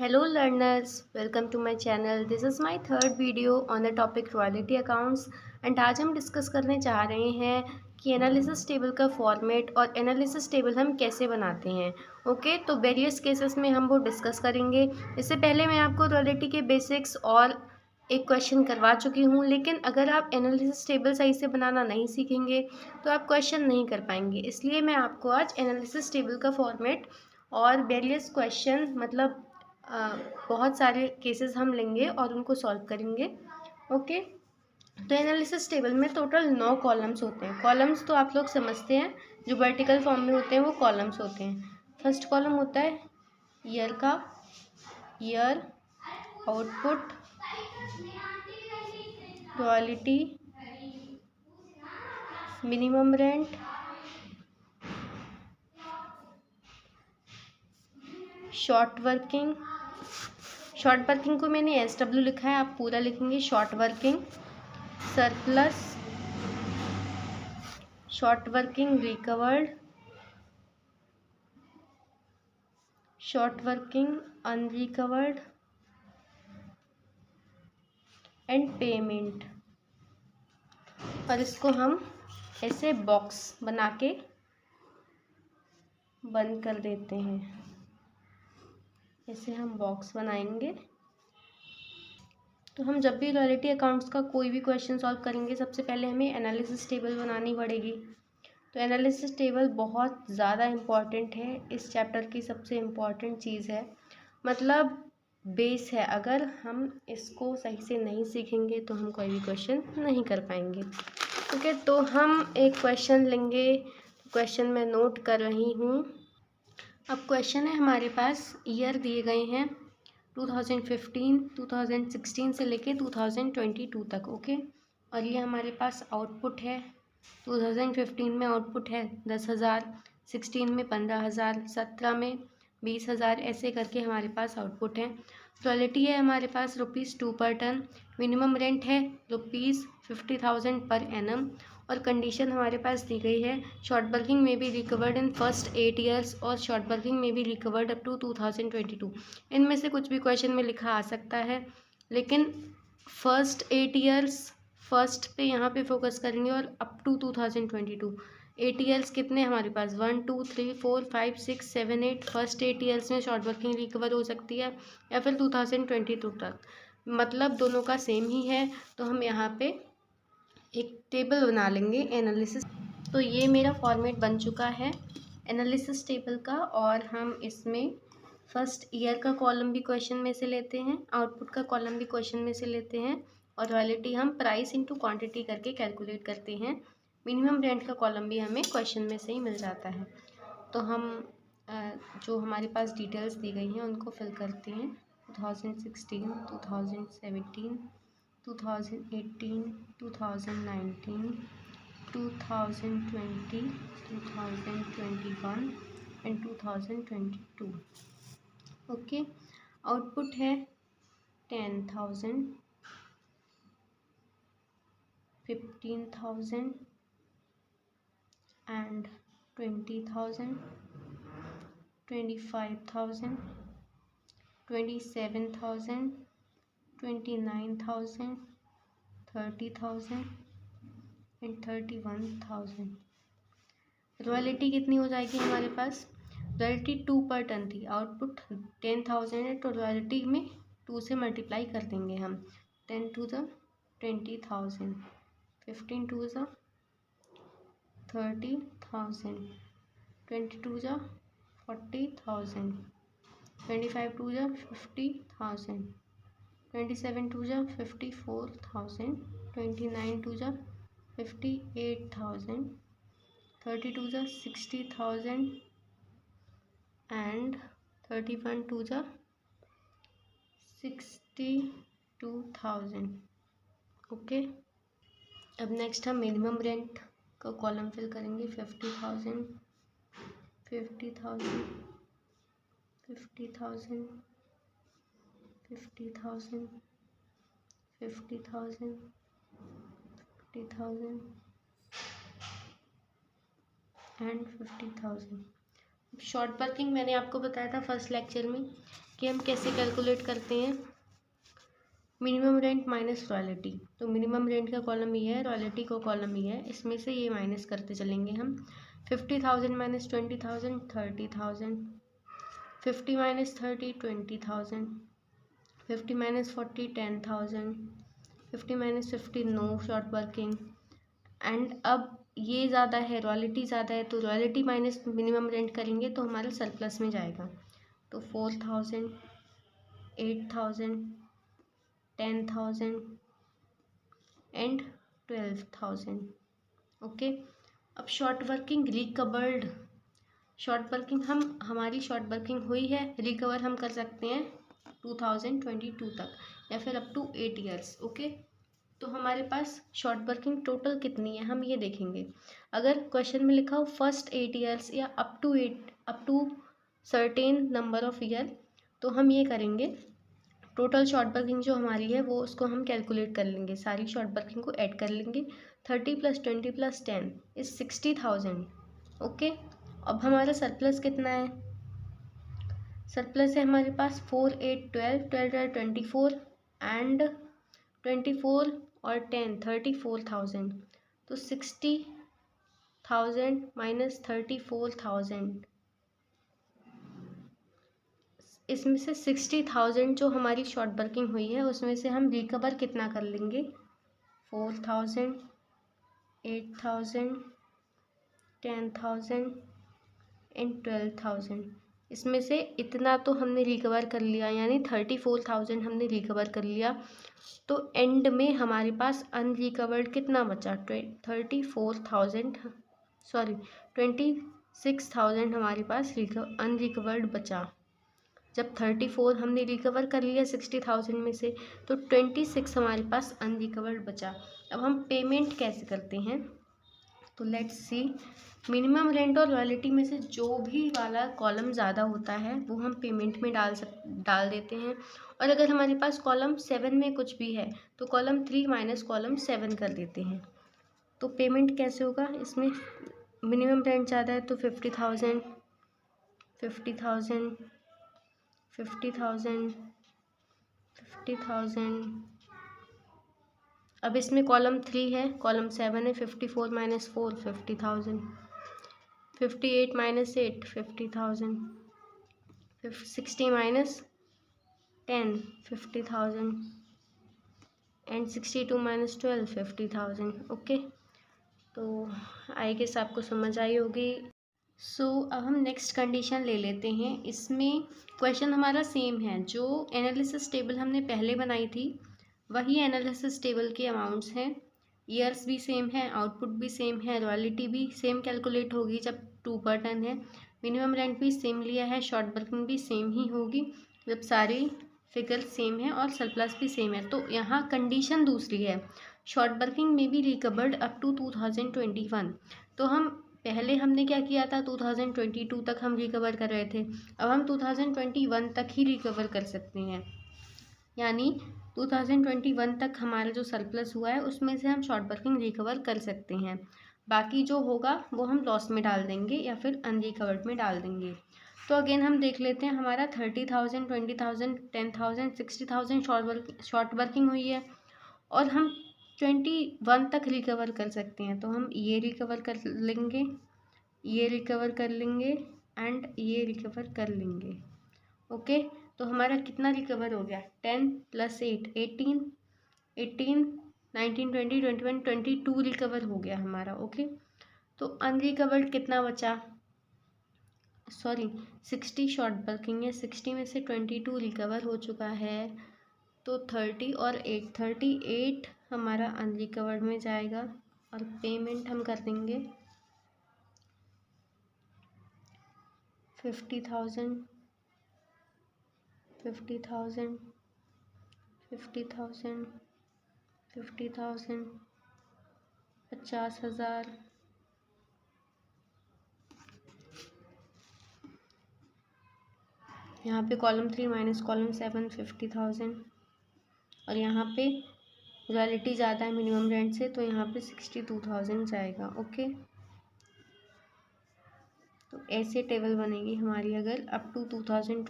Hello learners, welcome to my channel. This is my third video on the topic royalty accounts and आज हम discuss करने जा रहे हैं कि एनालिसिस टेबल का फॉर्मेट और एनालिसिस टेबल हम कैसे बनाते हैं। ओके, तो वेरियस केसेस में हम वो डिस्कस करेंगे। इससे पहले मैं आपको रॉयल्टी के बेसिक्स और एक क्वेश्चन करवा चुकी हूँ, लेकिन अगर आप एनालिसिस टेबल सही से बनाना नहीं सीखेंगे तो आप क्वेश्चन नहीं कर पाएंगे। इसलिए मैं आपको आज एनालिसिस टेबल का फॉर्मेट और वेरियस क्वेश्चन मतलब बहुत सारे केसेस हम लेंगे और उनको सॉल्व करेंगे। ओके, तो एनालिसिस टेबल में टोटल 9 कॉलम्स होते हैं। कॉलम्स तो आप लोग समझते हैं, जो वर्टिकल फॉर्म में होते हैं वो कॉलम्स होते हैं। फर्स्ट कॉलम होता है ईयर का, year, output, royalty, minimum rent, short working. Short working को मैंने SW लिखा है, आप पूरा लिखेंगे short working, surplus, short working recovered, short working unrecovered and payment. और इसको हम ऐसे बॉक्स बना के बंद कर देते हैं। ऐसे हम बॉक्स बनाएंगे। तो हम जब भी रॉयल्टी अकाउंट्स का कोई भी क्वेश्चन सॉल्व करेंगे, सबसे पहले हमें एनालिसिस टेबल बनानी पड़ेगी। तो एनालिसिस टेबल बहुत ज़्यादा इम्पॉर्टेंट है, इस चैप्टर की सबसे इम्पॉर्टेंट चीज़ है, मतलब बेस है। अगर हम इसको सही से नहीं सीखेंगे तो हम कोई भी क्वेश्चन नहीं कर पाएंगे। ओके, तो हम एक क्वेश्चन लेंगे। क्वेश्चन मैं नोट कर रही हूँ। अब क्वेश्चन है हमारे पास, ईयर दिए गए हैं 2015, 2016 से लेके 2022 तक। ओके, और ये हमारे पास आउटपुट है। 2015 में आउटपुट है 10,000, 16 में 15,000, 17 में 20,000, ऐसे करके हमारे पास आउटपुट है। रॉयल्टी है हमारे पास ₹2 पर टन, मिनिमम रेंट है ₹50,000 पर एनम, और कंडीशन हमारे पास दी गई है शॉर्ट वर्किंग में be recovered in first 8 years और शॉर्ट वर्किंग में बी रिकवर्ड अप टू 2022। इनमें से कुछ भी क्वेश्चन में लिखा आ सकता है, लेकिन फर्स्ट 8 ईयर्स फर्स्ट पे यहाँ पे फोकस करेंगे और अप टू 2022। 8 ईयर्स कितने हमारे पास, 1 2 3 4 5 6 7 8। फर्स्ट 8 ईयर्स में शॉर्ट वर्किंग रिकवर हो सकती है या फिर 2022 तक, मतलब दोनों का सेम ही है। तो हम यहाँ पे एक टेबल बना लेंगे एनालिसिस। तो ये मेरा फॉर्मेट बन चुका है एनालिसिस टेबल का, और हम इसमें फर्स्ट ईयर का कॉलम भी क्वेश्चन में से लेते हैं, आउटपुट का कॉलम भी क्वेश्चन में से लेते हैं, और रॉयल्टी हम प्राइस इनटू क्वांटिटी करके कैलकुलेट करते हैं। मिनिमम रेंट का कॉलम भी हमें क्वेश्चन में से ही मिल जाता है। तो हम जो हमारे पास डिटेल्स दी गई हैं उनको फिल करते हैं। 2016, 2017, 2018, 2019, 2020, 2021 एंड 2022। ओके, आउटपुट है 10,000, 15,000 एंड 20,000, 25,000, 27,000, 29,000, 30,000 एंड 31,000। रॉयल्टी कितनी हो जाएगी हमारे पास, रॉयल्टी 2 पर टन थी, आउटपुट 10,000 है, तो रॉयल्टी में 2 से मल्टीप्लाई कर देंगे हम। 10 to the 20,000, 15 to the 30,000, 20 to the 40,000, 25 to the 50,000, 27 to the 54,000, 29 to the 58,000, 30 to the 60,000 and 31 to the 62,000। Okay, अब नेक्स्ट हम मिनिमम रेंट का कॉलम फिल करेंगे। 50,000, 50,000, 50,000, 50,000, 50,000, 50,000 एंड 50,000। शॉर्ट वर्किंग मैंने आपको बताया था फर्स्ट लेक्चर में कि हम कैसे कैलकुलेट करते हैं, मिनिमम रेंट माइनस रॉयल्टी। तो मिनिमम रेंट का कॉलम ये है, रॉयल्टी का कॉलम ये है, इसमें से ये माइनस करते चलेंगे हम। 50,000 minus 20,000 30,000, 50 minus 30 20,000, 50 minus 40 10,000, 50 minus 50 no short working. And अब ये ज़्यादा है, रॉयल्टी ज़्यादा है, तो रॉयल्टी माइनस मिनिमम रेंट करेंगे तो हमारा सरप्लस में जाएगा। तो 4,000 8,000 10,000 एंड 12,000। ओके, अब short working recovered, short working हमारी शॉर्ट वर्किंग हुई है, रिकवर हम कर सकते हैं 2022 तक या फिर अप टू 8 ईयर्स। ओके, तो हमारे पास शॉर्ट वर्किंग टोटल कितनी है हम ये देखेंगे। अगर क्वेश्चन में लिखा हो फर्स्ट 8 ईयर्स या up to certain number of year, तो हम ये करेंगे, टोटल शॉर्ट वर्किंग जो हमारी है वो उसको हम कैलकुलेट कर लेंगे, सारी शॉर्ट वर्किंग को ऐड कर लेंगे। 30 + 20 + 10 इज 60,000। ओके, अब हमारा सरप्लस कितना है, सरप्लस है हमारे पास 4 8 12 12 24 एंड 24 और 10 34,000। तो 60,000 माइनस 34,000, इसमें से 60,000 जो हमारी शॉर्ट वर्किंग हुई है उसमें से हम रिकवर कितना कर लेंगे, 4,000 8,000 10,000 एंड 12,000। इसमें से इतना तो हमने रिकवर कर लिया, यानी 34,000 हमने रिकवर कर लिया। तो एंड में हमारे पास अनरिकवर्ड कितना बचा, 26,000 हमारे पास अनरिकवर्ड बचा। जब 34 हमने रिकवर कर लिया 60,000 में से, तो 26 हमारे पास अनरिकवर्ड बचा। अब हम पेमेंट कैसे करते हैं, तो लेट्स सी, मिनिमम रेंट और रॉयल्टी में से जो भी वाला कॉलम ज़्यादा होता है वो हम पेमेंट में डाल देते हैं। और अगर हमारे पास कॉलम 7 में कुछ भी है तो कॉलम 3 माइनस कॉलम 7 कर देते हैं। तो पेमेंट कैसे होगा, इसमें मिनिमम रेंट ज़्यादा है तो 50,000 50,000 50,000 50,000। अब इसमें कॉलम 3 है, कॉलम 7 है, 54 minus 4 50,000, 58 minus 8 50,000, 60 minus 10 50,000 and 62 minus 12 50,000। Okay, तो आई गेस आपको समझ आई होगी। सो अब हम नेक्स्ट कंडीशन ले लेते हैं। इसमें क्वेश्चन हमारा सेम है, जो एनालिसिस टेबल हमने पहले बनाई थी वही एनालिसिस टेबल के अमाउंट्स हैं, ईयर्स भी सेम है, आउटपुट भी सेम है, रॉयल्टी भी सेम कैलकुलेट होगी जब 2 पर टन है, मिनिमम रेंट भी सेम लिया है, शॉर्ट वर्किंग भी सेम ही होगी जब सारी फिगर सेम है, और सरप्लस भी सेम है। तो यहाँ कंडीशन दूसरी है, शॉर्ट वर्किंग में भी रिकवर्ड अप टू 2021। तो हम पहले हमने क्या किया था, 2022 तक हम रिकवर कर रहे थे, अब हम 2021 तक ही रिकवर कर सकते हैं, यानी 2021 तक हमारा जो सरप्लस हुआ है उसमें से हम शॉर्ट वर्किंग रिकवर कर सकते हैं। बाकी जो होगा वो हम लॉस में डाल देंगे या फिर अनरिकवर्ड में डाल देंगे। तो अगेन हम देख लेते हैं, हमारा 30,000 20,000 10,000 60,000 शॉर्ट वर्किंग हुई है और हम 21 तक रिकवर कर सकते हैं। तो हम ये रिकवर कर लेंगे, ये रिकवर कर लेंगे एंड ये रिकवर कर लेंगे। ओके, तो हमारा कितना रिकवर हो गया, 10 + 8 18 18 19 20 21 22 रिकवर हो गया हमारा। ओके, तो अनरिकवर्ड कितना बचा, सॉरी 60 शॉर्ट वर्किंग है, 60 में से 22 रिकवर हो चुका है, तो 30 और 8 38 हमारा अनरिकवर्ड में जाएगा। और पेमेंट हम कर देंगे 50,000 50,000 50,000 50,000 50,000। यहाँ पे कॉलम 3 माइनस कॉलम 7 50,000, और यहाँ पे रॉयल्टी ज़्यादा है मिनिमम रेंट से तो यहाँ पे 62,000 जाएगा। ओके, तो ऐसे टेबल बनेगी हमारी अगर अप टू 2020